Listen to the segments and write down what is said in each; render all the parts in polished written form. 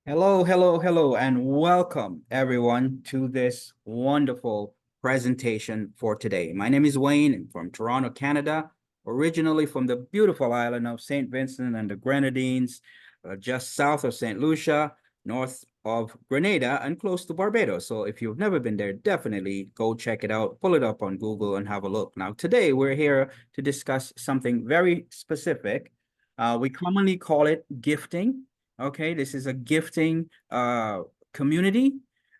Hello, hello, hello, and welcome everyone to this wonderful presentation for today. My name is Wayne and from Toronto, Canada, originally from the beautiful island of St. Vincent and the Grenadines, just south of St. Lucia, north of Grenada, and close to Barbados. So if you've never been there, definitely go check it out, pull it up on Google and have a look. Now, today we're here to discuss something very specific. We commonly call it gifting. Okay, this is a gifting community.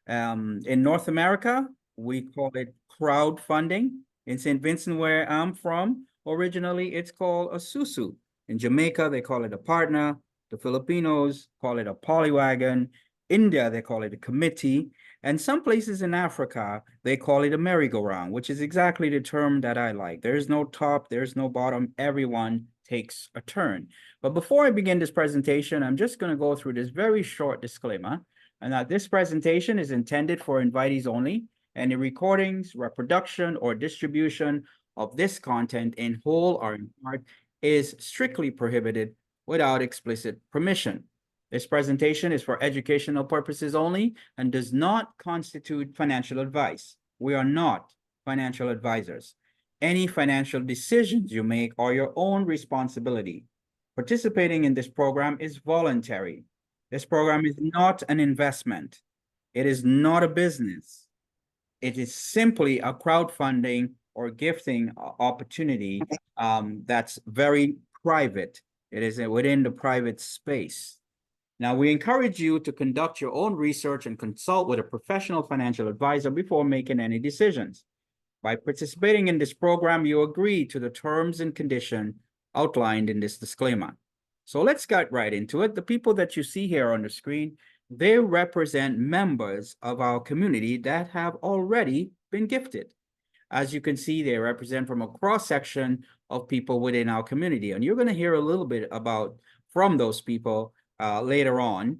In North America, we call it crowdfunding. In St. Vincent, where I'm from, originally it's called a susu. In Jamaica, they call it a partner. The Filipinos call it a polywagon. India, they call it a committee. And some places in Africa, they call it a merry-go-round, which is exactly the term that I like. There's no top, there's no bottom. Everyone takes a turn. But before I begin this presentation, I'm just going to go through this very short disclaimer, and that this presentation is intended for invitees only. Any recordings, reproduction, or distribution of this content in whole or in part is strictly prohibited without explicit permission. This presentation is for educational purposes only and does not constitute financial advice. We are not financial advisors. Any financial decisions you make are your own responsibility. Participating in this program is voluntary. This program is not an investment. It is not a business. It is simply a crowdfunding or gifting opportunity that's very private. It is within the private space. Now, we encourage you to conduct your own research and consult with a professional financial advisor before making any decisions. By participating in this program, you agree to the terms and conditions outlined in this disclaimer. So let's get right into it. The people that you see here on the screen, they represent members of our community that have already been gifted. As you can see, they represent from a cross-section of people within our community. And you're going to hear a little bit about from those people later on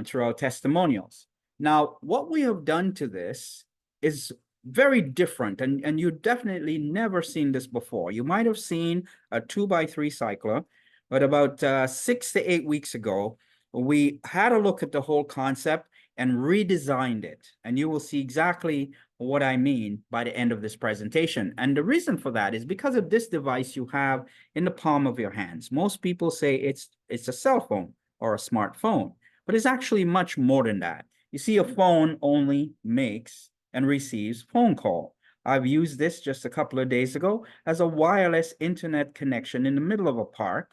through our testimonials. Now, what we have done to this is very different, and you definitely never seen this before. You might have seen a 2x3 cycler, but about 6 to 8 weeks ago, we had a look at the whole concept and redesigned it. And you will see exactly what I mean by the end of this presentation. And the reason for that is because of this device you have in the palm of your hands. Most people say it's a cell phone or a smartphone, but it's actually much more than that. You see, a phone only makes and receives phone call. I've used this just a couple of days ago as a wireless internet connection in the middle of a park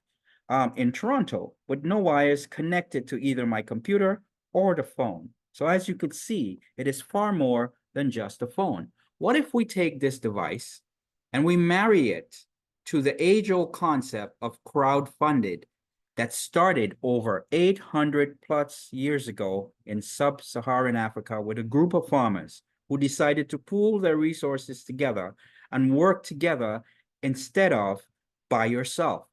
in Toronto with no wires connected to either my computer or the phone. So as you could see, it is far more than just a phone. What if we take this device and we marry it to the age-old concept of crowdfunded that started over 800 plus years ago in sub-Saharan Africa with a group of farmers who decided to pool their resources together and work together instead of by yourself.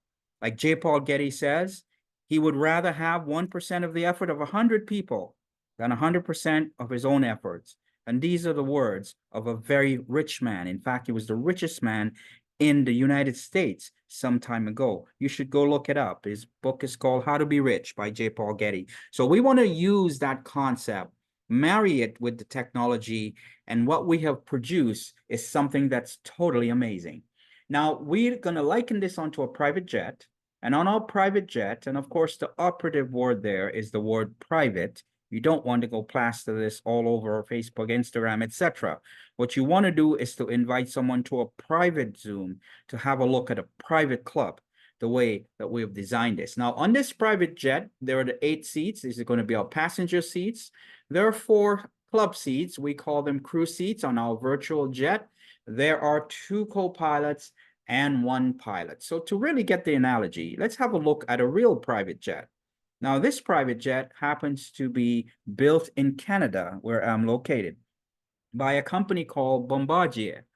Like J. Paul Getty says, he would rather have 1% of the effort of 100 people than 100% of his own efforts. And these are the words of a very rich man. In fact, he was the richest man in the United States some time ago. You should go look it up. His book is called How to Be Rich by J. Paul Getty. So we want to use that concept, marry it with the technology, and what we have produced is something that's totally amazing. Now, we're going to liken this onto a private jet. And on our private jet, and of course, the operative word there is the word private. You don't want to go plaster this all over Facebook, Instagram, etc. What you want to do is to invite someone to a private Zoom to have a look at a private club, the way that we have designed this. Now, on this private jet, there are the 8 seats. These are going to be our passenger seats. There are 4 club seats. We call them crew seats on our virtual jet. There are 2 co-pilots and 1 pilot. So to really get the analogy, let's have a look at a real private jet. Now, this private jet happens to be built in Canada, where I'm located, by a company called Bombardier.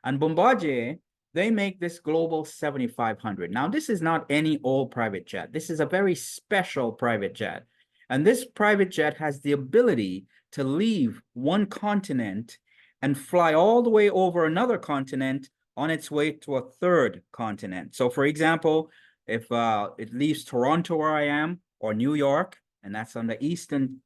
And Bombardier, they make this Global 7500. Now, this is not any old private jet. This is a very special private jet. And this private jet has the ability to leave one continent and fly all the way over another continent on its way to a third continent. So, for example, if it leaves Toronto, where I am, or New York, and that's on the Eastern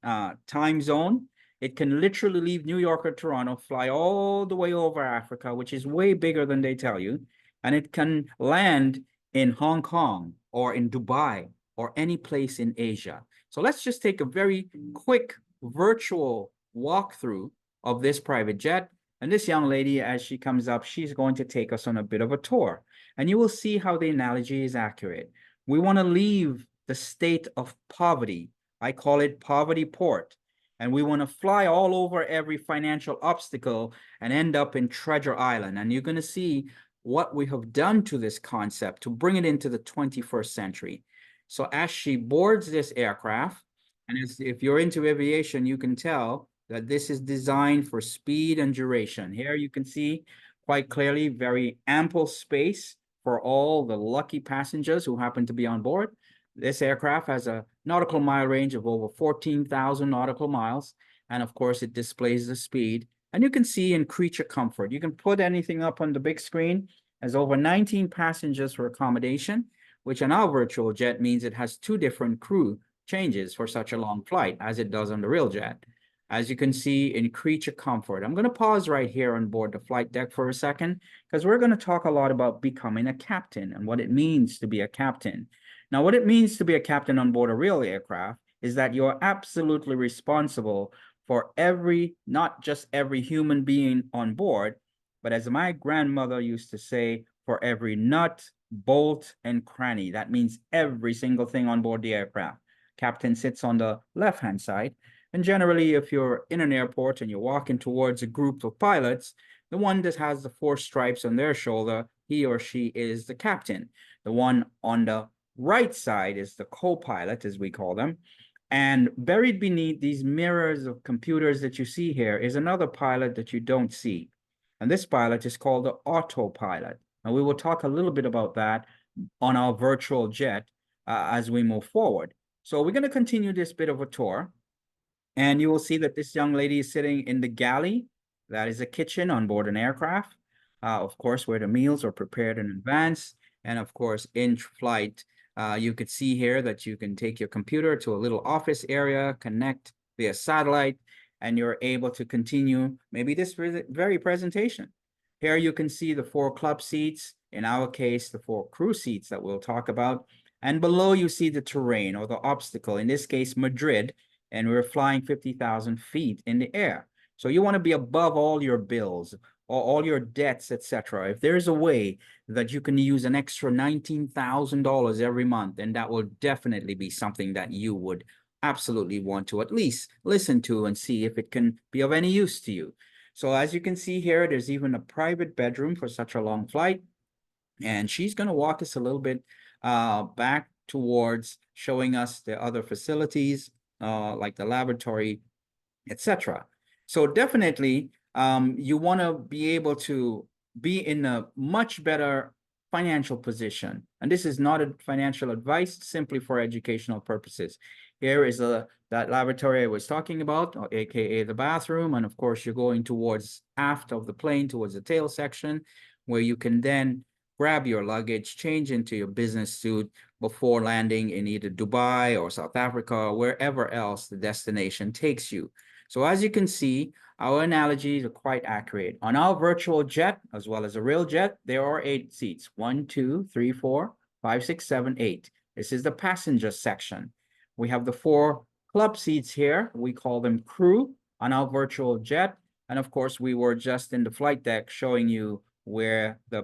time zone. It can literally leave New York or Toronto, fly all the way over Africa, which is way bigger than they tell you, and it can land in Hong Kong or in Dubai or any place in Asia. So let's just take a very quick virtual walkthrough of this private jet. And this young lady, as she comes up, she's going to take us on a bit of a tour. And you will see how the analogy is accurate. We want to leave the state of poverty. I call it poverty port. And we want to fly all over every financial obstacle and end up in Treasure Island. And you're going to see what we have done to this concept to bring it into the 21st century. So as she boards this aircraft, and if you're into aviation, you can tell that this is designed for speed and duration. Here you can see quite clearly very ample space for all the lucky passengers who happen to be on board. This aircraft has a nautical mile range of over 14,000 nautical miles. And of course, it displays the speed. And you can see in creature comfort, you can put anything up on the big screen. Has over 19 passengers for accommodation, which on our virtual jet means it has 2 different crew changes for such a long flight as it does on the real jet. As you can see in creature comfort, I'm going to pause right here on board the flight deck for a second, because we're going to talk a lot about becoming a captain and what it means to be a captain. Now, what it means to be a captain on board a real aircraft is that you're absolutely responsible for not just every human being on board, but as my grandmother used to say, for every nut, bolt, and cranny. That means every single thing on board the aircraft. Captain sits on the left-hand side. And generally, if you're in an airport and you're walking towards a group of pilots, the one that has the 4 stripes on their shoulder, he or she is the captain. The one on the right side is the co-pilot, as we call them. And buried beneath these mirrors of computers that you see here is another pilot that you don't see. And this pilot is called the autopilot. And we will talk a little bit about that on our virtual jet as we move forward. So we're going to continue this bit of a tour. And you will see that this young lady is sitting in the galley. That is a kitchen on board an aircraft, of course, where the meals are prepared in advance. And of course, in flight, you could see here that you can take your computer to a little office area, connect via satellite, and you're able to continue maybe this very presentation. Here you can see the 4 club seats, in our case, the 4 crew seats that we'll talk about. And below you see the terrain or the obstacle, in this case, Madrid, and we're flying 50,000 feet in the air. So you want to be above all your bills or all your debts, etc. If there's a way that you can use an extra $19,000 every month, then that will definitely be something that you would absolutely want to at least listen to and see if it can be of any use to you. So as you can see here, there's even a private bedroom for such a long flight. And she's going to walk us a little bit back towards showing us the other facilities, like the laboratory, etc. So definitely, you want to be able to be in a much better financial position. And this is not a financial advice, simply for educational purposes. Here is that laboratory I was talking about, or AKA the bathroom. And of course, you're going towards aft of the plane, towards the tail section, where you can then grab your luggage, change into your business suit before landing in either Dubai or South Africa or wherever else the destination takes you. So as you can see, our analogies are quite accurate. On our virtual jet, as well as a real jet, there are 8 seats. 1, 2, 3, 4, 5, 6, 7, 8. This is the passenger section. We have the 4 club seats here. We call them crew on our virtual jet. And of course, we were just in the flight deck showing you where the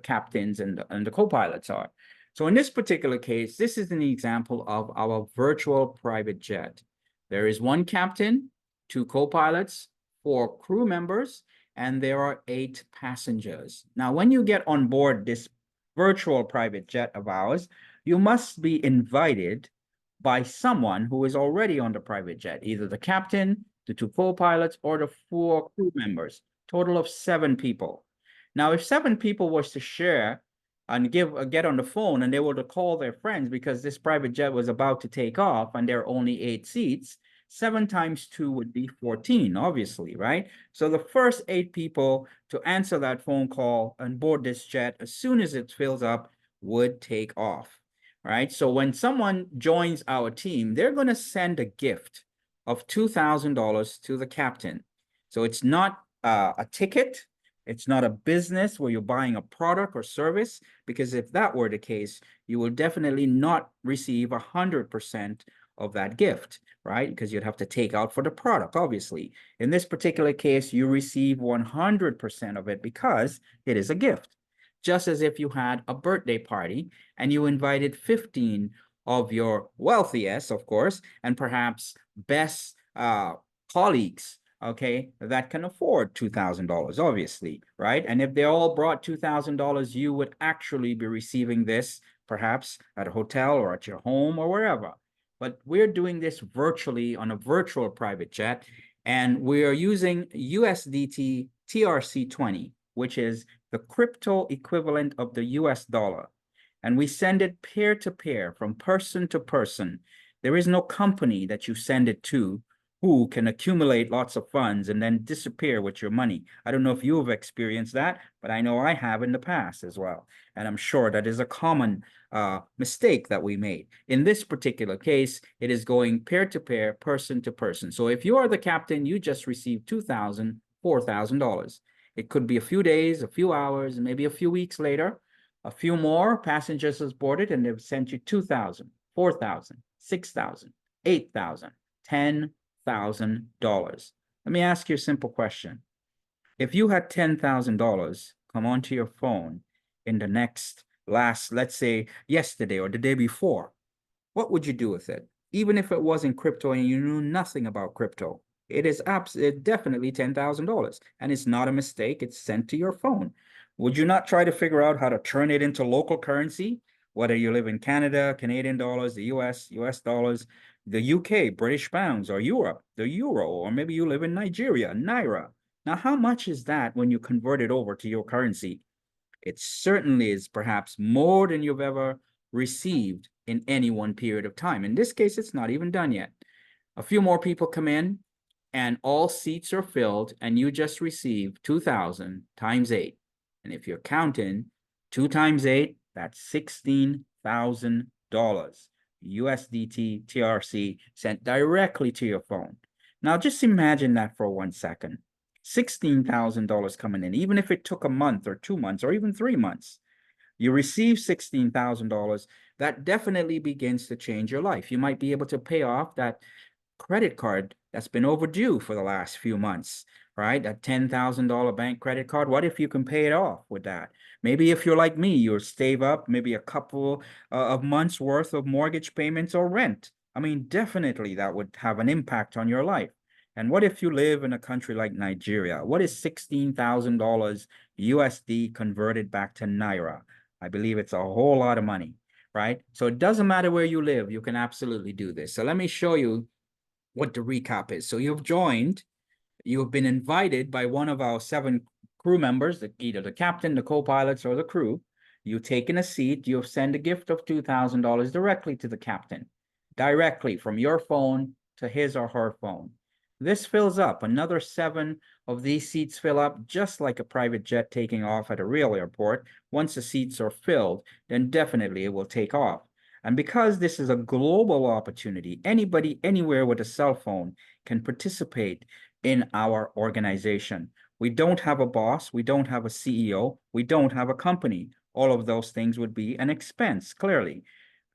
captains and the co-pilots are. So in this particular case, this is an example of our virtual private jet. There is 1 captain, 2 co-pilots, 4 crew members, and there are 8 passengers. Now, when you get on board this virtual private jet of ours, you must be invited by someone who is already on the private jet, either the captain, the 2 co-pilots, or the 4 crew members, total of 7 people. Now, if 7 people was to share and get on the phone and they were to call their friends because this private jet was about to take off and there are only 8 seats, 7 times 2 would be 14, obviously, right? So the first 8 people to answer that phone call and board this jet as soon as it fills up would take off. right? So when someone joins our team, they're going to send a gift of $2,000 to the captain. So it's not a ticket. It's not a business where you're buying a product or service, because if that were the case, you will definitely not receive 100% of that gift, right? Because you'd have to take out for the product, obviously. In this particular case, you receive 100% of it because it is a gift. Just as if you had a birthday party and you invited 15 of your wealthiest, of course, and perhaps best colleagues, okay, that can afford $2,000, obviously, right? And if they all brought $2,000, you would actually be receiving this perhaps at a hotel or at your home or wherever. But we're doing this virtually on a virtual private jet, and we are using USDT TRC20, which is the crypto equivalent of the US dollar. And we send it peer to peer, from person to person. There is no company that you send it to who can accumulate lots of funds and then disappear with your money. I don't know if you've experienced that, but I know I have in the past as well. And I'm sure that is a common mistake that we made. In this particular case, it is going peer to peer, person to person. So if you are the captain, you just received $2,000, $4,000. It could be a few days, a few hours, maybe a few weeks later. A few more passengers has boarded and they've sent you 2,000, 4,000, 6,000, 8,000, $10,000. Let me ask you a simple question. If you had $10,000 come onto your phone in the let's say yesterday or the day before, what would you do with it? Even if it wasn't crypto and you knew nothing about crypto, it is definitely $10,000, and it's not a mistake. It's sent to your phone. Would you not try to figure out how to turn it into local currency? Whether you live in Canada, Canadian dollars, the US dollars, the UK, British pounds, or Europe, the euro, or maybe you live in Nigeria, naira. Now, how much is that when you convert it over to your currency? It certainly is perhaps more than you've ever received in any one period of time. In this case, it's not even done yet. A few more people come in and all seats are filled, and you just receive 2,000 times 8. And if you're counting 2 times 8, that's $16,000 USDT TRC sent directly to your phone. Now just imagine that for 1 second. $16,000 coming in, even if it took a month or 2 months or even 3 months. You receive $16,000, that definitely begins to change your life. You might be able to pay off that credit card that's been overdue for the last few months, right? That $10,000 bank credit card. What if you can pay it off with that? Maybe if you're like me, you'll save up maybe a couple of months worth of mortgage payments or rent. I mean, definitely that would have an impact on your life. And what if you live in a country like Nigeria? What is $16,000 USD converted back to Naira? I believe it's a whole lot of money, right? So it doesn't matter where you live, you can absolutely do this. So let me show you what the recap is. So you've been invited by one of our 7 crew members, either the captain, the co-pilots, or the crew. You've taken a seat, you've sent a gift of $2,000 directly to the captain, directly from your phone to his or her phone. This fills up. Another 7 of these seats fill up, just like a private jet taking off at a real airport. Once the seats are filled, then definitely it will take off. And because this is a global opportunity, anybody, anywhere with a cell phone can participate in our organization. We don't have a boss. We don't have a CEO. We don't have a company. All of those things would be an expense, clearly.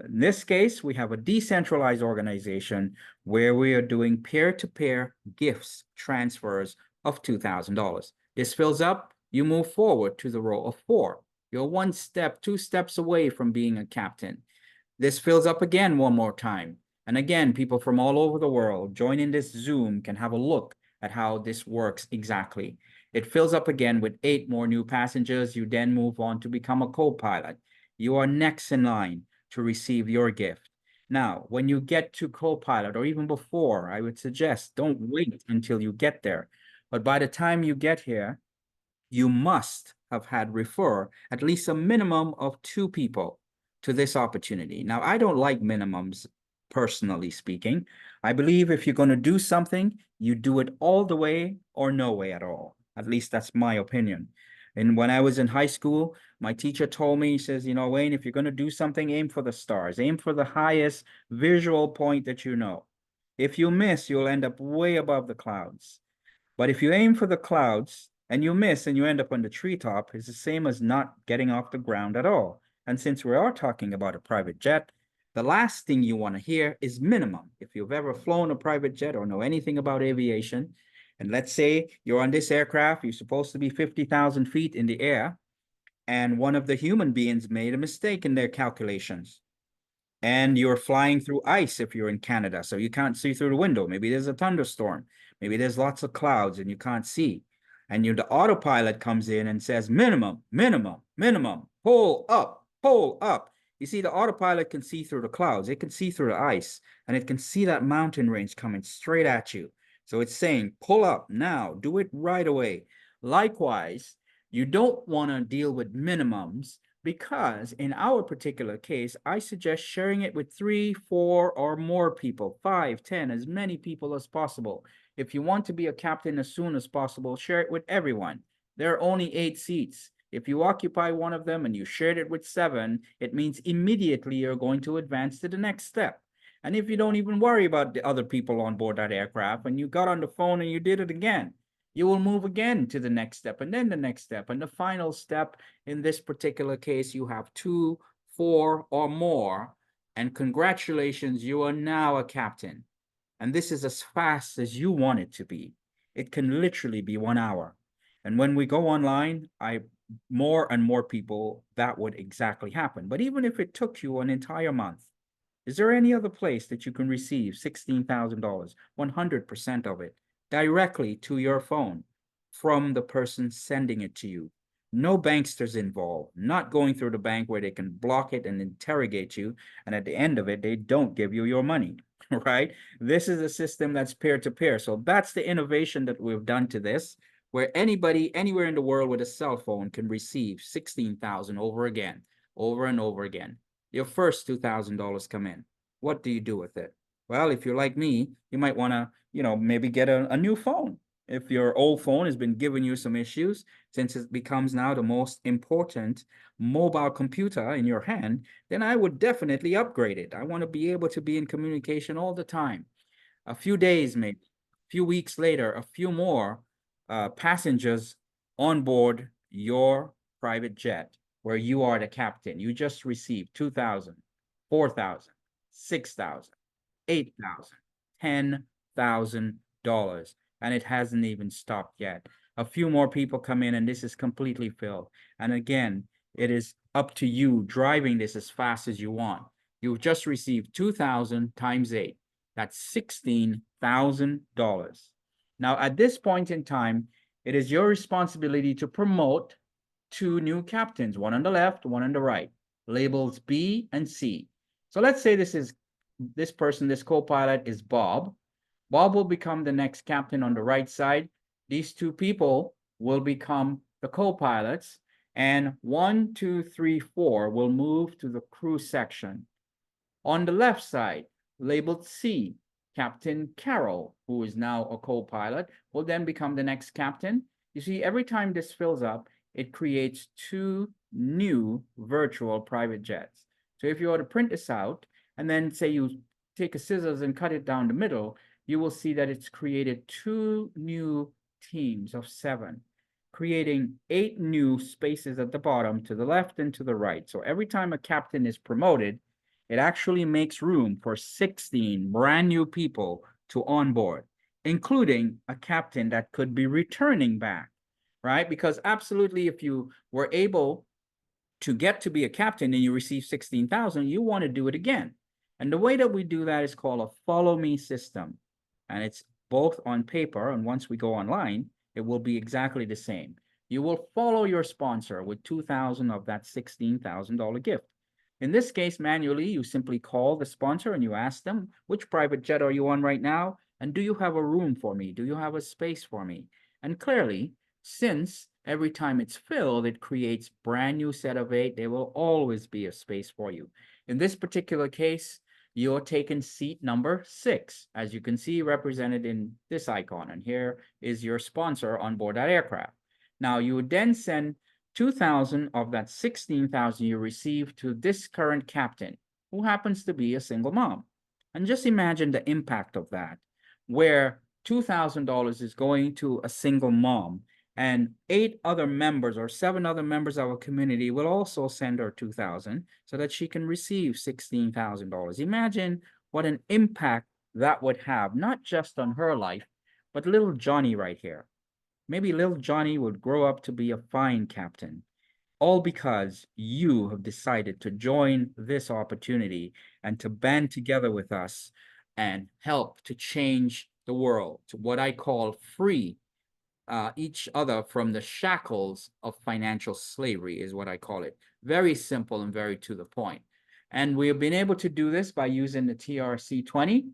In this case, we have a decentralized organization where we are doing peer-to-peer gifts transfers of $2,000. This fills up, you move forward to the row of 4. You're 1 step, 2 steps away from being a captain. This fills up again one more time. And again, people from all over the world joining this Zoom can have a look at how this works exactly. It fills up again with 8 more new passengers. You then move on to become a co-pilot. You are next in line to receive your gift. Now, when you get to co-pilot, or even before, I would suggest don't wait until you get there. But by the time you get here, you must have had refer at least a minimum of 2 people to this opportunity. Now, I don't like minimums, personally speaking. I believe if you're going to do something, you do it all the way or no way at all. At least that's my opinion. And when I was in high school, my teacher told me, he says, Wayne, if you're going to do something, aim for the stars, aim for the highest visual point that you know. If you miss, you'll end up way above the clouds. But if you aim for the clouds and you miss and you end up on the treetop, it's the same as not getting off the ground at all. And since we are talking about a private jet, the last thing you want to hear is minimum. If you've ever flown a private jet or know anything about aviation, and let's say you're on this aircraft, you're supposed to be 50,000 feet in the air, and one of the human beings made a mistake in their calculations. And you're flying through ice if you're in Canada, so you can't see through the window. Maybe there's a thunderstorm. Maybe there's lots of clouds and you can't see. And the autopilot comes in and says, minimum, minimum, minimum, pull up, pull up. You see, the autopilot can see through the clouds. It can see through the ice, and it can see that mountain range coming straight at you. So it's saying, pull up now, do it right away. Likewise, you don't want to deal with minimums, because in our particular case, I suggest sharing it with 3, 4, or more people, 5, 10, as many people as possible. If you want to be a captain as soon as possible, share it with everyone. There are only 8 seats. If you occupy one of them and you shared it with 7, it means immediately you're going to advance to the next step. And if you don't even worry about the other people on board that aircraft, and you got on the phone and you did it again, you will move again to the next step, and then the next step, and the final step. In this particular case, you have 2, 4, or more, and congratulations, you are now a captain. And this is as fast as you want it to be. It can literally be 1 hour. And when we go online, more and more people, that would exactly happen. But even if it took you an entire month, is there any other place that you can receive $16,000, 100% of it, directly to your phone from the person sending it to you? No banksters involved, not going through the bank where they can block it and interrogate you, and at the end of it, they don't give you your money, right? This is a system that's peer-to-peer. So that's the innovation that we've done to this, where anybody, anywhere in the world with a cell phone can receive 16,000 over again, over and over again. Your first $2,000 come in. What do you do with it? Well, if you're like me, you might want to, maybe get a new phone. If your old phone has been giving you some issues, since it becomes now the most important mobile computer in your hand, then I would definitely upgrade it. I want to be able to be in communication all the time. A few days, maybe a few weeks later, a few more passengers on board your private jet, where you are the captain. You just received 2,000, 4,000, 6,000, 8,000, $10,000, and it hasn't even stopped yet. A few more people come in and this is completely filled. And again, it is up to you driving this as fast as you want. You've just received 2,000 times 8. That's $16,000. Now, at this point in time, it is your responsibility to promote 2 new captains, one on the left, one on the right, labels B and C. So let's say this person, this co-pilot is Bob. Bob will become the next captain on the right side. These 2 people will become the co-pilots, and 1, 2, 3, 4 will move to the crew section. On the left side, labeled C, Captain Carroll, who is now a co-pilot, will then become the next captain. You see, every time this fills up, it creates 2 new virtual private jets. So if you were to print this out, and then say you take a scissors and cut it down the middle, you will see that it's created 2 new teams of 7, creating 8 new spaces at the bottom to the left and to the right. So every time a captain is promoted, it actually makes room for 16 brand new people to onboard, including a captain that could be returning back, right? Because absolutely, if you were able to get to be a captain and you receive 16,000, you want to do it again. And the way that we do that is called a follow me system. And it's both on paper, and once we go online, it will be exactly the same. You will follow your sponsor with 2,000 of that $16,000 gift. In this case, manually, you simply call the sponsor and you ask them, which private jet are you on right now? And do you have a room for me? Do you have a space for me? And clearly, since every time it's filled, it creates brand new set of 8, there will always be a space for you. In this particular case, you're taking seat number 6, as you can see represented in this icon. And here is your sponsor on board that aircraft. Now, you would then send 2,000 of that 16,000 you receive to this current captain, who happens to be a single mom. And just imagine the impact of that, where $2,000 is going to a single mom, and 8 other members or 7 other members of our community will also send her 2,000 so that she can receive $16,000. Imagine what an impact that would have, not just on her life, but little Johnny right here. Maybe little Johnny would grow up to be a fine captain, all because you have decided to join this opportunity and to band together with us and help to change the world to what I call free each other from the shackles of financial slavery, is what I call it. Very simple and very to the point. And we have been able to do this by using the TRC20,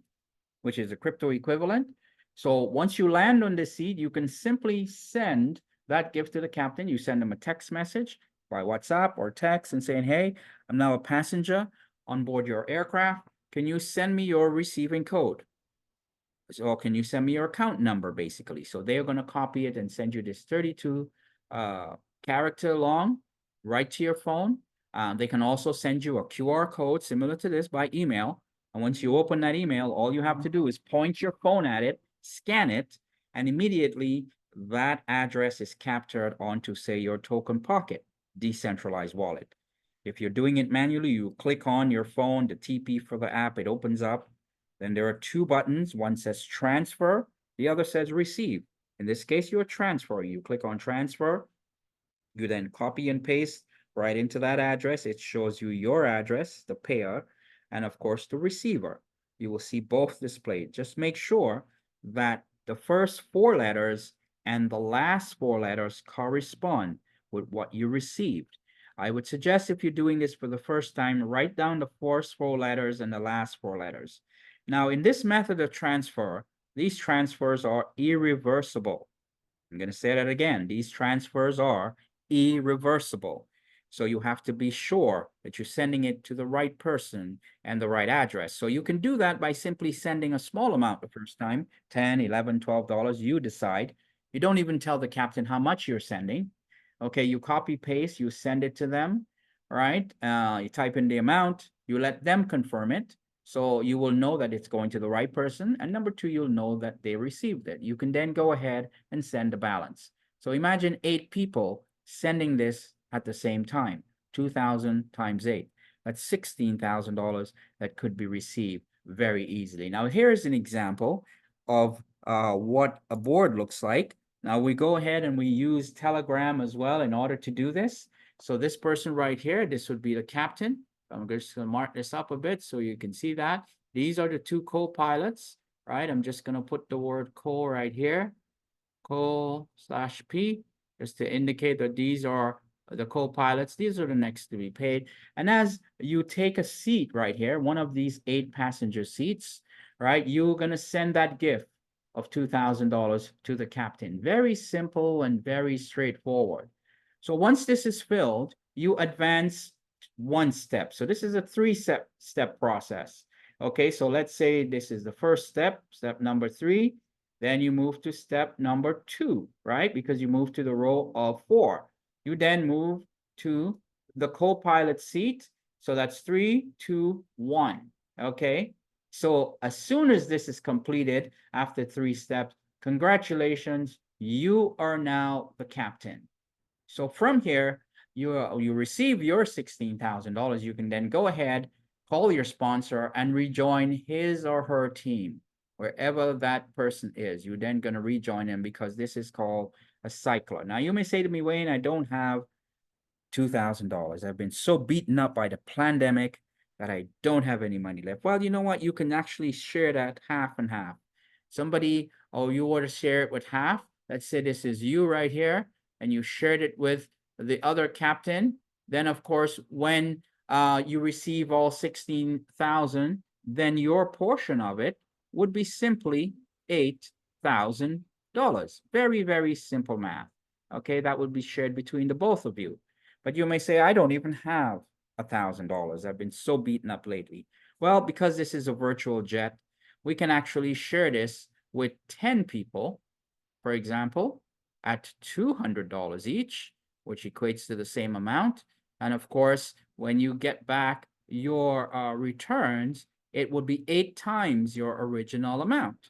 which is a crypto equivalent. So once you land on the seed, you can simply send that gift to the captain. You send them a text message by WhatsApp or text and saying, hey, I'm now a passenger on board your aircraft. Can you send me your receiving code? So can you send me your account number, basically? So they're going to copy it and send you this 32 character long right to your phone. They can also send you a QR code similar to this by email. And once you open that email, all you have to do is point your phone at it, scan it, and immediately that address is captured onto, say, your token pocket decentralized wallet. If you're doing it manually, you click on your phone, the TP for the app, it opens up. Then there are 2 buttons. One says transfer, the other says receive. In this case, you're transferring. You click on transfer. You then copy and paste right into that address. It shows you your address, the payer, and of course the receiver. You will see both displayed. Just make sure that the first 4 letters and the last 4 letters correspond with what you received. I would suggest, if you're doing this for the first time, write down the first 4 letters and the last 4 letters. Now, in this method of transfer, these transfers are irreversible. I'm going to say that again. These transfers are irreversible. So you have to be sure that you're sending it to the right person and the right address. So you can do that by simply sending a small amount the first time, $10, $11, $12, you decide. You don't even tell the captain how much you're sending. Okay, you copy paste, you send it to them, right? You type in the amount, you let them confirm it. So you will know that it's going to the right person. And number 2, you'll know that they received it. You can then go ahead and send the balance. So imagine 8 people sending this at the same time, 2,000 times 8. That's $16,000 that could be received very easily. Now, here's an example of what a board looks like. Now, we go ahead and we use Telegram as well in order to do this. So this person right here, this would be the captain. I'm just going to mark this up a bit so you can see that. These are the 2 co-pilots, right? I'm just going to put the word co right here, co/P, just to indicate that these are the co-pilots. These are the next to be paid. And as you take a seat right here, one of these 8 passenger seats, right, you're going to send that gift of $2,000 to the captain. Very simple and very straightforward. So once this is filled, you advance 1 step. So this is a 3-step process. Okay, so let's say this is the first step, step number 3. Then you move to step number 2, right? Because you move to the row of 4. You then move to the co-pilot seat. So that's 3, 2, 1. Okay, so as soon as this is completed after 3 steps, congratulations, you are now the captain. So from here, you receive your $16,000. You can then go ahead, call your sponsor, and rejoin his or her team, wherever that person is. You're then going to rejoin them because this is called a cycler. Now, you may say to me, Wayne, I don't have $2,000. I've been so beaten up by the pandemic that I don't have any money left. Well, you know what? You can actually share that half and half. Somebody, oh, you want to share it with half? Let's say this is you right here, and you shared it with the other captain. Then, of course, when you receive all 16,000, then your portion of it would be simply $8,000. Very, very simple math. Okay, that would be shared between the both of you. But you may say, I don't even have $1,000. I've been so beaten up lately. Well, because this is a virtual jet, we can actually share this with 10 people, for example, at $200 each. which equates to the same amount. And of course, when you get back your returns, it would be 8 times your original amount.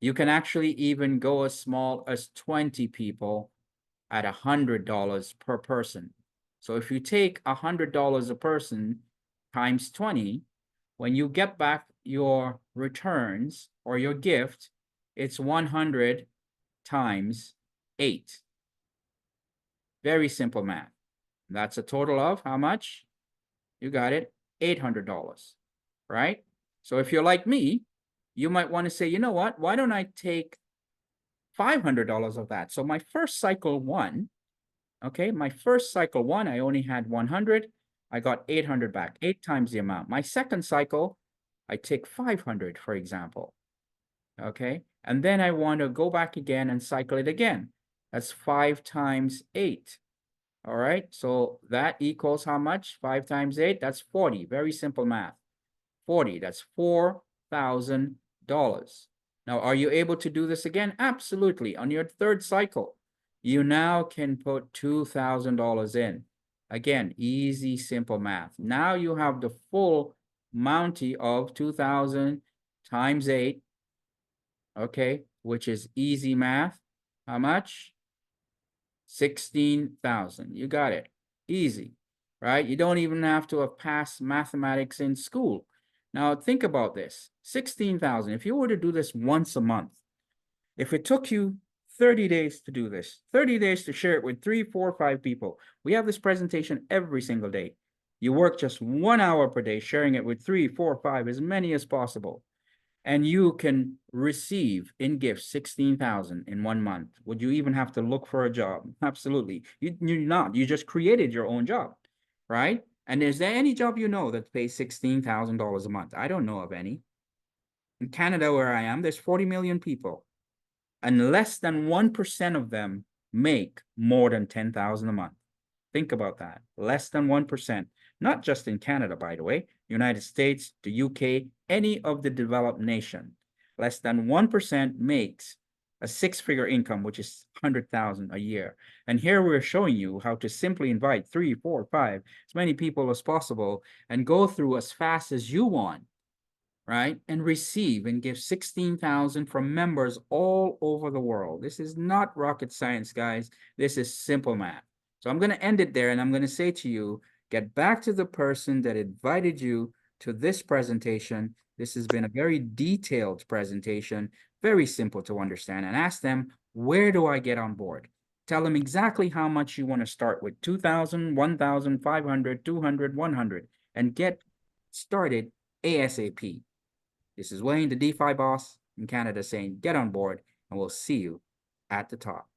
You can actually even go as small as 20 people at $100 per person. So if you take $100 a person times 20, when you get back your returns or your gift, it's 100 times 8. Very simple math. That's a total of how much? You got it, $800, right? So if you're like me, you might want to say, you know what? Why don't I take $500 of that? So my first cycle one, okay, my first cycle one, I only had 100. I got 800 back, 8 times the amount. My second cycle, I take 500, for example, okay? And then I want to go back again and cycle it again. That's 5 times 8. All right, so that equals how much? 5 times 8, that's 40. Very simple math. 40, that's $4,000. Now, are you able to do this again? Absolutely. On your third cycle, you now can put $2,000 in. Again, easy, simple math. Now you have the full Monty of 2,000 times 8, okay, which is easy math. How much? 16,000. You got it. Easy, right? You don't even have to have passed mathematics in school. Now think about this. 16,000. If you were to do this once a month, if it took you 30 days to do this, 30 days to share it with 3, 4, 5 people. We have this presentation every single day. You work just 1 hour per day, sharing it with 3, 4, 5, as many as possible. And you can receive in gifts 16,000 in 1 month. Would you even have to look for a job? Absolutely. You're not. You just created your own job, right? And is there any job you know that pays $16,000 a month? I don't know of any. In Canada, where I am, there's 40 million people, and less than 1% of them make more than 10,000 a month. Think about that. Less than 1%. Not just in Canada, by the way, United States, the UK, any of the developed nation. Less than 1% makes a 6-figure income, which is 100,000 a year. And here we're showing you how to simply invite 3, 4, 5, as many people as possible, and go through as fast as you want, right? And receive and give 16,000 from members all over the world. This is not rocket science, guys. This is simple math. So I'm going to end it there, and I'm going to say to you, get back to the person that invited you to this presentation. This has been a very detailed presentation, very simple to understand, and ask them, where do I get on board? Tell them exactly how much you want to start with, 2,000, 1,000, 500, 200, 100, and get started ASAP. This is Wayne, the DeFi boss in Canada, saying get on board, and we'll see you at the top.